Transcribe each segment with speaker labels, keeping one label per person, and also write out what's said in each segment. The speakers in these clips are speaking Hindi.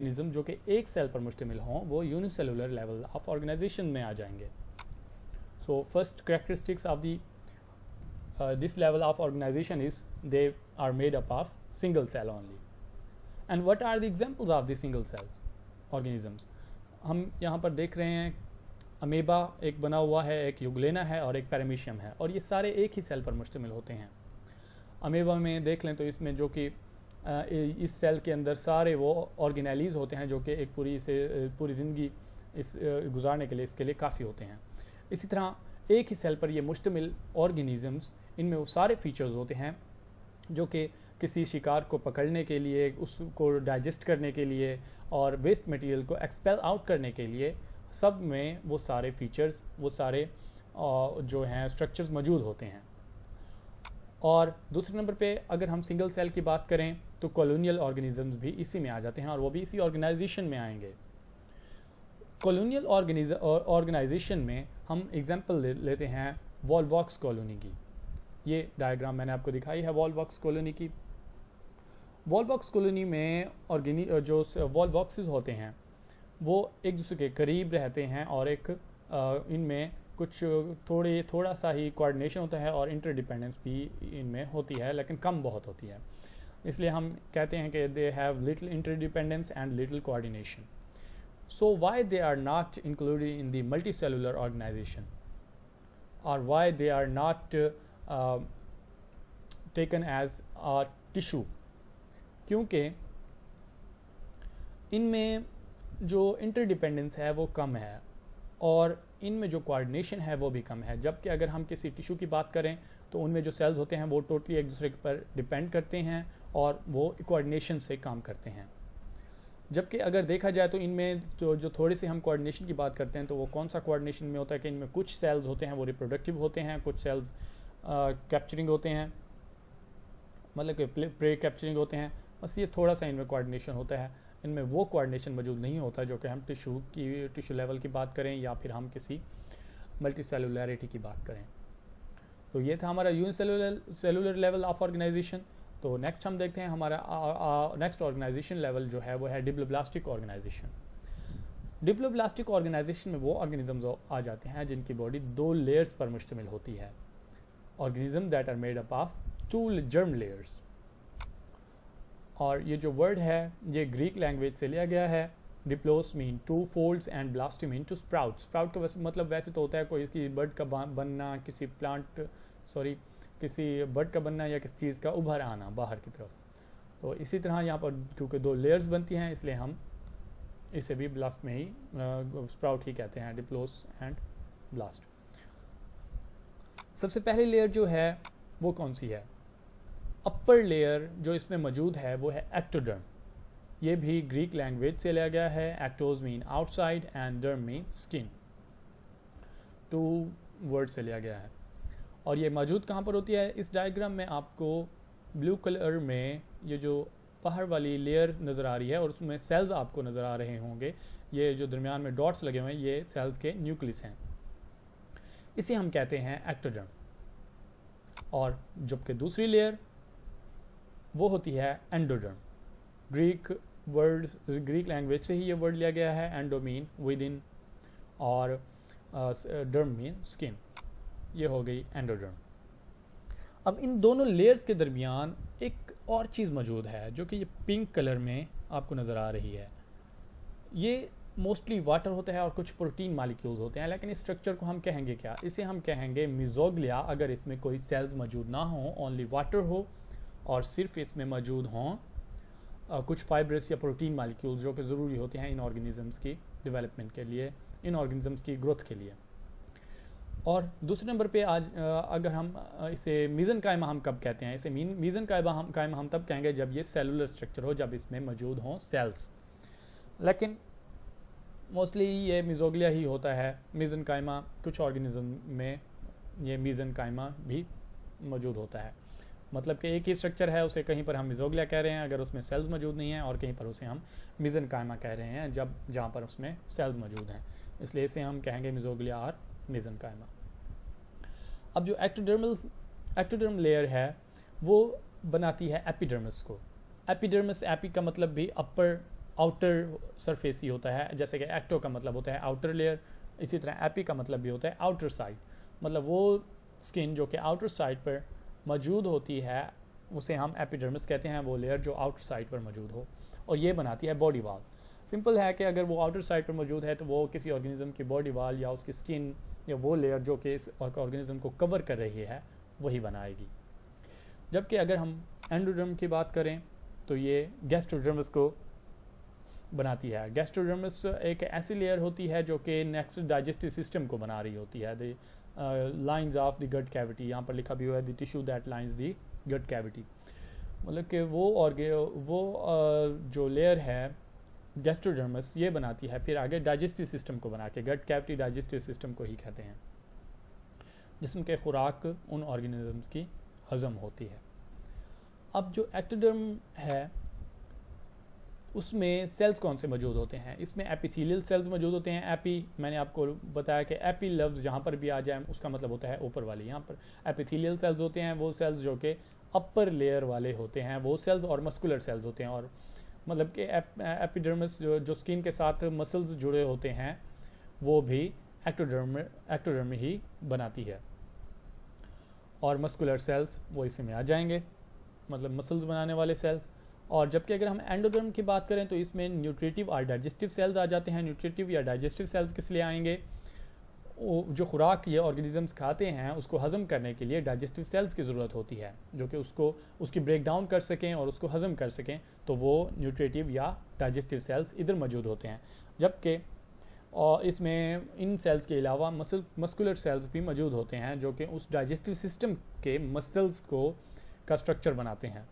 Speaker 1: ऑर्गेनिज्म जो कि एक सेल पर मुश्तमिल हों वो यूनिसेलुलर लेवल ऑफ ऑर्गेनाइजेशन में आ जाएंगे. So first characteristics of the this level of organization is they are made up of single cell only. And what are the examples of the single cells organisms? हम यहाँ पर देख रहे हैं अमेबा एक बना हुआ है, एक यूग्लेना है और एक पैरामीशियम है, और ये सारे एक ही सेल पर मुश्तमिल होते हैं. अमेबा में देख लें तो इसमें जो कि इस सेल के अंदर सारे वो ऑर्गेनेलीज होते हैं जो कि एक पूरी ज़िंदगी इस गुजारने के लिए इसके लिए काफ़ी होते हैं. इसी तरह एक ही सेल पर ये मुश्तमिल ऑर्गेनिज़म्स, इनमें वो सारे फीचर्स होते हैं जो कि किसी शिकार को पकड़ने के लिए, उसको डाइजेस्ट करने के लिए और वेस्ट मटेरियल को एक्सपेल आउट करने के लिए, सब में वो सारे फीचर्स, वो सारे जो हैं स्ट्रक्चर्स मौजूद होते हैं. और दूसरे नंबर पे अगर हम सिंगल सेल की बात करें तो कॉलोनियल ऑर्गेनिजम्स भी इसी में आ जाते हैं और वो भी इसी ऑर्गेनाइजेशन में आएंगे. कॉलोनियल ऑर्गेनाइजेशन में हम एग्जांपल लेते हैं वॉलवॉक्स कॉलोनी की. ये डायग्राम मैंने आपको दिखाई है वॉलवॉक्स कॉलोनी की. वॉलवॉक्स कॉलोनी में जो वॉलवॉक्सेस होते हैं वो एक दूसरे के करीब रहते हैं और एक इनमें कुछ थोड़ा सा ही कोऑर्डिनेशन होता है और इंटरडिपेंडेंस भी इनमें होती है, लेकिन कम बहुत होती है. इसलिए हम कहते हैं कि they have little interdependence and little coordination. So why they are not included in the multicellular organization, or why they are not taken as a tissue? क्योंकि इनमें जो इंटरडिपेंडेंस है वो कम है और इनमें जो कोऑर्डिनेशन है वो भी कम है. जबकि अगर हम किसी टिश्यू की बात करें तो उनमें जो सेल्स होते हैं वो टोटली एक दूसरे पर डिपेंड करते हैं और वो कोऑर्डिनेशन से काम करते हैं. जबकि अगर देखा जाए तो इनमें जो थोड़ी सी हम कोऑर्डिनेशन की बात करते हैं तो वो कौन सा कोऑर्डिनेशन में होता है कि इनमें कुछ सेल्स होते हैं वो रिप्रोडक्टिव होते हैं, कुछ सेल्स कैप्चरिंग होते हैं, मतलब कि प्रे कैप्चरिंग होते हैं. बस ये थोड़ा सा इनमें कोऑर्डिनेशन होता है. इनमें वो कोऑर्डिनेशन मौजूद नहीं होता जो कि हम टिश्यू लेवल की बात करें या फिर हम किसी मल्टी सेलुलरिटी की बात करें. तो ये था हमारा यूनिसेलुलर लेवल ऑफ ऑर्गेनाइजेशन. तो नेक्स्ट हम देखते हैं हमारा नेक्स्ट ऑर्गेनाइजेशन लेवल जो है वो है डिप्लोब्लास्टिक ऑर्गेनाइजेशन. डिप्लोब्लास्टिक ऑर्गेनाइजेशन में वो ऑर्गेनिजम्स आ जाते हैं जिनकी बॉडी 2 लेयर्स पर मुश्तमिल होती है. Organism that are made up of 2 germ layers. और ये जो वर्ड है ये ग्रीक लैंग्वेज से लिया गया है. Diploos mean 2 folds and blast mean 2 sprout. Sprout का मतलब वैसे तो होता है कोई किसी बर्ड का बनना, किसी बर्ड का बनना या किसी चीज़ का उभर आना बाहर की तरफ. तो इसी तरह यहाँ पर क्योंकि 2 लेयर्स बनती हैं इसलिए हम इसे भी ब्लास्ट में ही स्प्राउट ही कहते हैं, डिप्लोस एंड ब्लास्ट. सबसे पहली लेयर जो है वो कौन सी है? अपर लेयर जो इसमें मौजूद है वो है एक्टोडर्म. ये भी ग्रीक लैंग्वेज से लिया गया है. Ectos mean outside and derm mean skin. 2 word से लिया गया है. और ये मौजूद कहाँ पर होती है? इस डायग्राम में आपको ब्लू कलर में ये जो बाहर वाली लेयर नज़र आ रही है और उसमें सेल्स आपको नज़र आ रहे होंगे. ये जो दरमियान में डॉट्स लगे हुए हैं ये सेल्स के न्यूक्लियस हैं. इसे हम कहते हैं एक्टोडर्म. और जबकि दूसरी लेयर वो होती है एंडोडर्म. ग्रीक लैंग्वेज से ही ये वर्ड लिया गया है. एंडो मीन विद इन और डर्म मीन स्किन. ये हो गई एंडोडर्म. अब इन दोनों लेयर्स के दरमियान एक और चीज़ मौजूद है जो कि ये पिंक कलर में आपको नज़र आ रही है. ये मोस्टली वाटर होता है और कुछ प्रोटीन मालिक्यूल्स होते हैं, लेकिन इस स्ट्रक्चर को हम कहेंगे क्या? इसे हम कहेंगे मिजोग्लिया. अगर इसमें कोई सेल्स मौजूद ना हो, ओनली वाटर हो और सिर्फ इसमें मौजूद हों कुछ फाइब्रस या प्रोटीन मालिक्यूल्स जो कि ज़रूरी होते हैं इन ऑर्गेनिजम्स की डेवलपमेंट के लिए, इन ऑर्गेनिजम्स की ग्रोथ के लिए. और दूसरे नंबर पे आज अगर हम इसे मीज़न कायमा हम कब कहते हैं? इसे मीज़न कायमा हम तब कहेंगे जब ये सेलुलर स्ट्रक्चर हो, जब इसमें मौजूद हों सेल्स. लेकिन मोस्टली ये मिजोग्लिया ही होता है. मीज़न कायमा कुछ ऑर्गेनिज्म में ये मीज़न कायमा भी मौजूद होता है. मतलब कि एक ही स्ट्रक्चर है, उसे कहीं पर हम मिजोग्लिया कह रहे हैं अगर उसमें सेल्स मौजूद नहीं हैं, और कहीं पर उसे हम मीज़न कायमा कह रहे हैं जहाँ पर उसमें सेल्स मौजूद हैं. इसलिए इसे हम कहेंगे मिजोग्लिया और मीज़न कायमा. अब जो एक्टोडर्म लेयर है वो बनाती है एपिडर्मिस को. एपिडर्मिस, एपी का मतलब भी अपर आउटर सरफेस ही होता है, जैसे कि एक्टो का मतलब होता है आउटर लेयर, इसी तरह एपी का मतलब भी होता है आउटर साइड। मतलब वो स्किन जो कि आउटर साइड पर मौजूद होती है उसे हम एपिडर्मिस कहते हैं, वो लेयर जो आउटर साइड पर मौजूद हो, और ये बनाती है बॉडी वॉल। सिंपल है कि अगर वो आउटर साइड पर मौजूद है तो वो किसी ऑर्गेनिज्म की बॉडी वॉल या उसकी स्किन या वो लेयर जो कि इस ऑर्गेनिज्म को कवर कर रही है वही बनाएगी। जबकि अगर हम एंडोडर्म की बात करें तो ये गैस्ट्रोडर्मिस को बनाती है। गैस्ट्रोडर्मिस एक ऐसी लेयर होती है जो कि नेक्स्ट डाइजेस्टिव सिस्टम को बना रही होती है। The lines of the gut cavity, यहाँ पर लिखा भी हुआ है the tissue that lines the gut cavity, मतलब कि वो जो लेयर है गैस्ट्रोडर्मिस ये बनाती है फिर आगे डाइजेस्टिव सिस्टम को बना के। गट कैविटी डाइजेस्टिव सिस्टम को ही कहते हैं, जिसम के खुराक उन ऑर्गेनिजम्स की हजम होती है। अब जो एक्टोडर्म है उसमें सेल्स कौन से मौजूद होते हैं? इसमें एपिथेलियल सेल्स मौजूद होते हैं। एपी मैंने आपको बताया कि एपी लफ्ज़ जहाँ पर भी आ जाए उसका मतलब होता है ऊपर वाली। यहाँ पर एपिथेलियल सेल्स होते हैं वो सेल्स जो कि अपर लेयर वाले होते हैं वो सेल्स, और मस्कुलर सेल्स होते हैं। और मतलब कि एपिडर्मिस जो स्किन के साथ मसल्स जुड़े होते हैं वो भी एक्टोडर्म ही बनाती है। और मस्कुलर सेल्स वो इसी में आ जाएंगे, मतलब मसल्स बनाने वाले सेल्स। और जबकि अगर हम एंडोडर्म की बात करें तो इसमें न्यूट्रिटिव और डाइजेस्टिव सेल्स आ जाते हैं। न्यूट्रिटिव या डाइजेस्टिव सेल्स किस लिए आएंगे? जो खुराक ये ऑर्गेनिजम्स खाते हैं उसको हजम करने के लिए डाइजेस्टिव सेल्स की ज़रूरत होती है जो कि उसकी ब्रेक डाउन कर सकें और उसको हजम कर सकें, तो वो न्यूट्रिटिव या डाइजेस्टिव सेल्स इधर मौजूद होते हैं। जबकि और इसमें इन सेल्स के अलावा मस्कुलर सेल्स भी मौजूद होते हैं जो कि उस डाइजेस्टिव सिस्टम के मसल्स का स्ट्रक्चर बनाते हैं।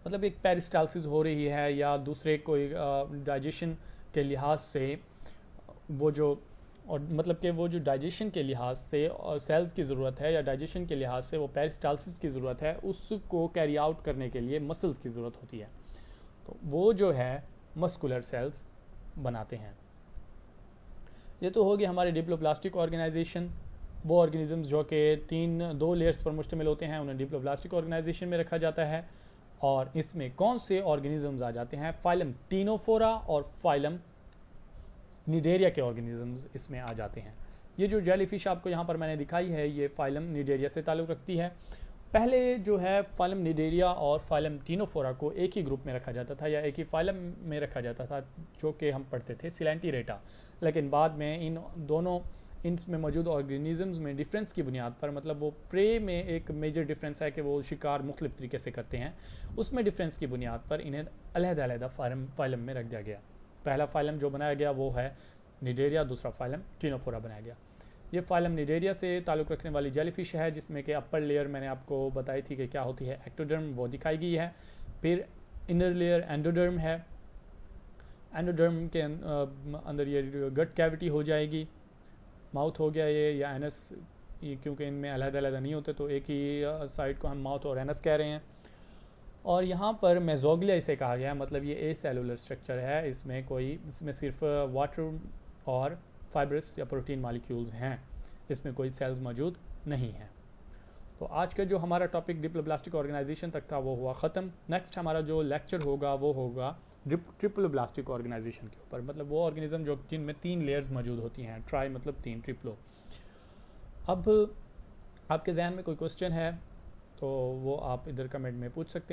Speaker 1: मतलब एक पेरिस्टाल्सिस हो रही है या दूसरे कोई डाइजेशन के लिहाज से वो जो, और मतलब कि वो जो डाइजेशन के लिहाज से और सेल्स की ज़रूरत है या डाइजेशन के लिहाज से वो पेरिस्टाल्सिस की ज़रूरत है, उसको कैरी आउट करने के लिए मसल्स की ज़रूरत होती है, तो वो जो है मस्कुलर सेल्स बनाते हैं। ये तो होगी हमारे डिप्लोप्लास्टिक ऑर्गेनाइजेशन। वो ऑर्गेनिजम्स जो कि दो लेयर्स पर मुश्तमिल होते हैं उन्हें डिप्लोप्लास्टिक ऑर्गेनाइजेशन में रखा जाता है। और इसमें कौन से ऑर्गेनिजम्स आ जाते हैं? फाइलम टीनोफोरा और फाइलम निडेरिया के ऑर्गेनिजम्स इसमें आ जाते हैं। ये जो जेलीफिश आपको यहाँ पर मैंने दिखाई है ये फाइलम निडेरिया से ताल्लुक़ रखती है। पहले जो है फाइलम निडेरिया और फाइलम टीनोफोरा को एक ही ग्रुप में रखा जाता था या एक ही फाइलम में रखा जाता था जो कि हम पढ़ते थे सिलेंटीरेटा। लेकिन बाद में इनमें मौजूद ऑर्गेनिजम्स में डिफरेंस की बुनियाद पर, मतलब वो प्रे में एक मेजर डिफरेंस है कि वो शिकार मुख्तलिफ तरीके से करते हैं, उसमें डिफरेंस की बुनियाद पर इन्हें अलग-अलग फाइलम में रख दिया गया। पहला फाइलम जो बनाया गया वो है निडेरिया, दूसरा फाइलम टीनोफोरा बनाया गया। ये फाइलम निडेरिया से ताल्लुक़ रखने वाली जेलीफिश है जिसमें कि अपर लेयर मैंने आपको बताई थी कि क्या होती है, एक्टोडर्म, वो दिखाई गई है। फिर इनर लेयर एंडोडर्म है। एंडोडर्म के अंदर ये गट कैविटी हो जाएगी, माउथ हो गया ये या एनस, क्योंकि इनमें अलग-अलग नहीं होते तो एक ही साइड को हम माउथ और एनस कह रहे हैं। और यहाँ पर मेजोग्लिया इसे कहा गया, मतलब ये ए सेलुलर स्ट्रक्चर है, इसमें सिर्फ वाटर और फाइब्रस या प्रोटीन मॉलिक्यूल्स हैं, इसमें कोई सेल्स मौजूद नहीं हैं। तो आज का जो हमारा टॉपिक डिप्लोप्लास्टिक ऑर्गेनाइजेशन तक था वो हुआ ख़त्म। नेक्स्ट हमारा जो लेक्चर होगा वो होगा ट्रिप्लोप्लास्टिक ऑर्गेनाइजेशन के ऊपर, मतलब वो ऑर्गेनिज्म जो जिनमें 3 लेयर्स मौजूद होती हैं। ट्राई मतलब 3, ट्रिप्लो। अब आपके जहन में कोई क्वेश्चन है तो वो आप इधर कमेंट में पूछ सकते हैं।